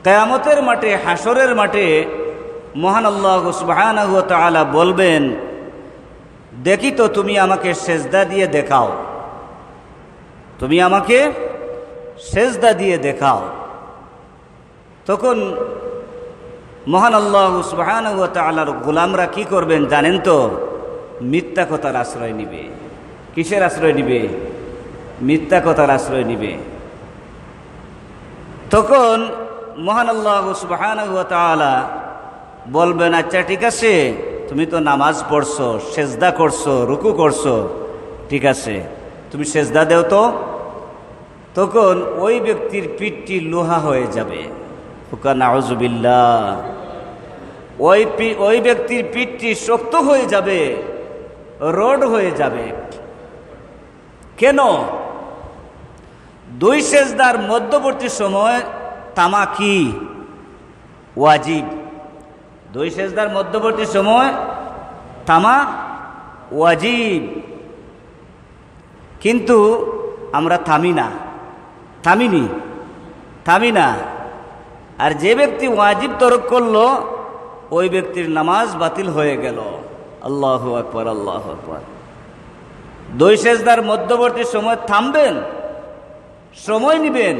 কিয়ামতের মাঠে, হাসরের মাঠে মহান আল্লাহ সুবহানাহু ওয়া তাআলা বলবেন, দেখি তো তুমি আমাকে সেজদা দিয়ে দেখাও, তুমি আমাকে সেজদা দিয়ে দেখাও। তখন মহান আল্লাহ সুবহানাহু ওয়া তাআলার গোলামরা কি করবেন জানেন তো? মিথ্যা কথার আশ্রয় নিবে। কিসের আশ্রয় নিবে? মিথ্যা কথার আশ্রয় নিবে। তখন মহান আল্লাহ সুবহানাহু ওয়া তাআলা বলবেন, আচ্ছা ঠিক আছে, তুমি তো নামাজ পড়ছো, সেজদা করছো, রুকু করছো, ঠিক আছে, তুমি সেজদা দেও তো। তখন ওই ব্যক্তির পিঠটি লোহা হয়ে যাবে। নাউযুবিল্লাহ। ওই ব্যক্তির পিঠটি শক্ত হয়ে যাবে, রড হয়ে যাবে। কেন? দুই সেজদার মধ্যবর্তী সময় তামা কি ওয়াজিব। দুই সেজদার মধ্যবর্তী সময় তামা ওয়াজিব, কিন্তু আমরা থামি না। আর যে ব্যক্তি ওয়াজিব তরক করলো, ওই ব্যক্তির নামাজ বাতিল হয়ে গেল। আল্লাহু আকবার, আল্লাহু আকবার। দুই সেজদার মধ্যবর্তী সময় থামবেন, সময় নিবেন,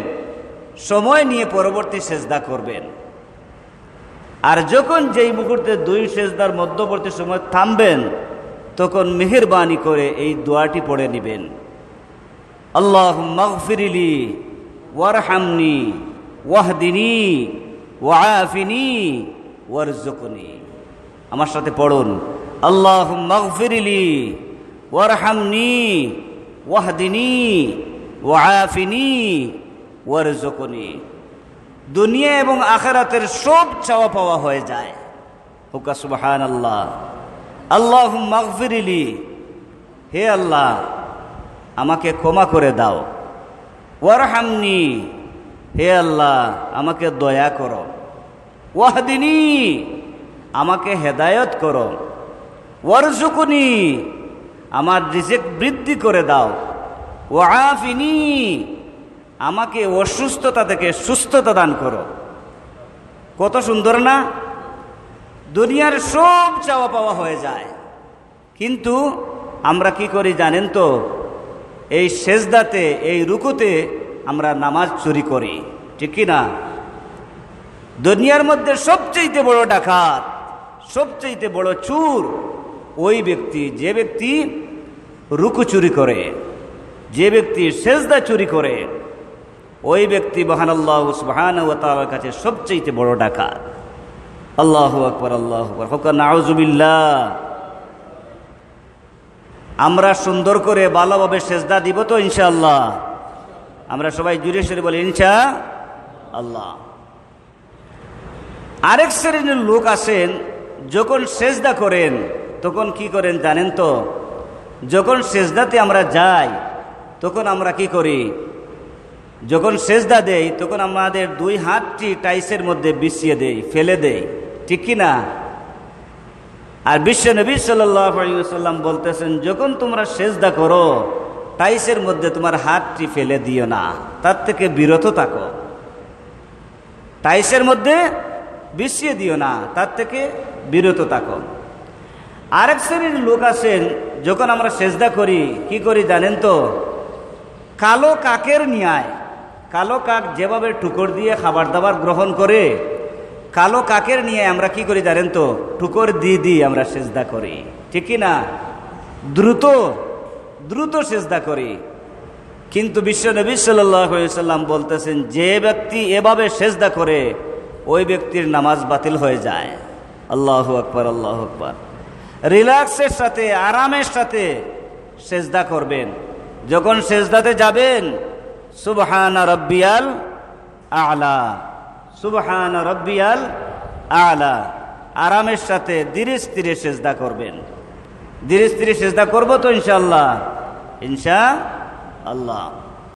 সময় নিয়ে পরবর্তী সেজদা করবেন। আর যখন যেই মুহূর্তে দুই সেজদার মধ্যবর্তী সময় থামবেন, তখন মেহেরবানি করে এই দোয়াটি পড়ে নেবেন, আল্লাহুম্মা গফিরলি ওয়ারহামনি ওয়াহদিনি ওয়াআফিনি ওয়ারযুকনি। আমার সাথে পড়ুন, আল্লাহুম্মা গফিরলি ওয়ারহামনি ওয়াহদিনি ওয়াআফিনি ওয়ারযুকনি। দুনিয়া এবং আখিরাতের সব চাওয়া পাওয়া হয়ে যায়। হুকা সুবহানাল্লাহ। আল্লাহুম্মা গফিরলি, হে আল্লাহ আমাকে ক্ষমা করে দাও। ওয়ারহামনি, হে আল্লাহ আমাকে দয়া করো। ওয়াহদিনি, আমাকে হেদায়েত করো। ওয়ারযুকনি, আমার রিজিক বৃদ্ধি করে দাও। ওয়াআফিনি, আমাকে অসুস্থতা থেকে সুস্থতা দান করো। কত সুন্দর না? দুনিয়ার সব চাওয়া পাওয়া হয়ে যায়, কিন্তু আমরা কি করি জানেন তো? এই সেজদাতে, এই রুকুতে আমরা নামাজ চুরি করি, ঠিক কি না? দুনিয়ার মধ্যে সবচেয়ে বড় ডাকাত, সবচেয়ে বড় চোর ওই ব্যক্তি, যে ব্যক্তি রুকু চুরি করে, যে ব্যক্তি সেজদা চুরি করে, ওই ব্যক্তি মহান আল্লাহ সুবহানাহু ওয়া তাআলার কাছে সবচেয়ে বড় ডাকাত। আল্লাহু আকবার, আল্লাহু আকবার। নাউযুবিল্লাহ। আমরা সুন্দর করে ভালোভাবে সেজদা দিব তো ইনশাআল্লাহ? আমরা সবাই জুড়ে সুরে বলি ইনশাআল্লাহ। আরেক শ্রেণীর লোক আছেন, যখন সেজদা করেন তখন কি করেন জানেন তো? যখন সেজদাতে আমরা যাই, তখন আমরা কি করি? যখন সেজদা দেই, তখন আমাদের দুই হাতটি টাইসের মধ্যে বিছিয়ে দেই, ফেলে দেই, ঠিক কি না? আর বিশ্ব নবী সাল্লাল্লাহু আলাইহি ওয়াসাল্লাম বলতেছেন, যখন তোমরা সেজদা করো, টাইসের মধ্যে তোমার হাতটি ফেলে দিও না, তার থেকে বিরত থাকো। টাইসের মধ্যে বিছিয়ে দিও না, তার থেকে বিরত থাকো। আরেক শ্রেণীর লোক আছেন, যখন আমরা সেজদা করি কি করি জানেন তো? কালো কাকের ন্যায়, কালো কাক যেভাবে টুকর দিয়ে খাবার দাবার গ্রহণ করে, কালো কাকের নিয়ে আমরা কি করি জানেন তো? টুকর দিয়ে আমরা সেজদা করি, ঠিক কি না? দ্রুত দ্রুত সেজদা করি। কিন্তু বিশ্ব নবী সাল্লাল্লাহু আলাইহি ওয়াসাল্লাম বলতেছেন, যে ব্যক্তি এভাবে সেজদা করে, ওই ব্যক্তির নামাজ বাতিল হয়ে যায়। আল্লাহু আকবার, আল্লাহু আকবার। রিল্যাক্সের সাথে, আরামের সাথে সেজদা করবেন। যখন সেজদাতে যাবেন, সুবহান রাব্বিয়াল আ'লা, সুবহান রাব্বিয়াল আ'লা, আরামের সাথে ধীরে স্থিরে সেজদা করবেন। ধীরে স্থিরে সেজদা করবো তো ইনশাআল্লাহ? ইনশাআল্লাহ।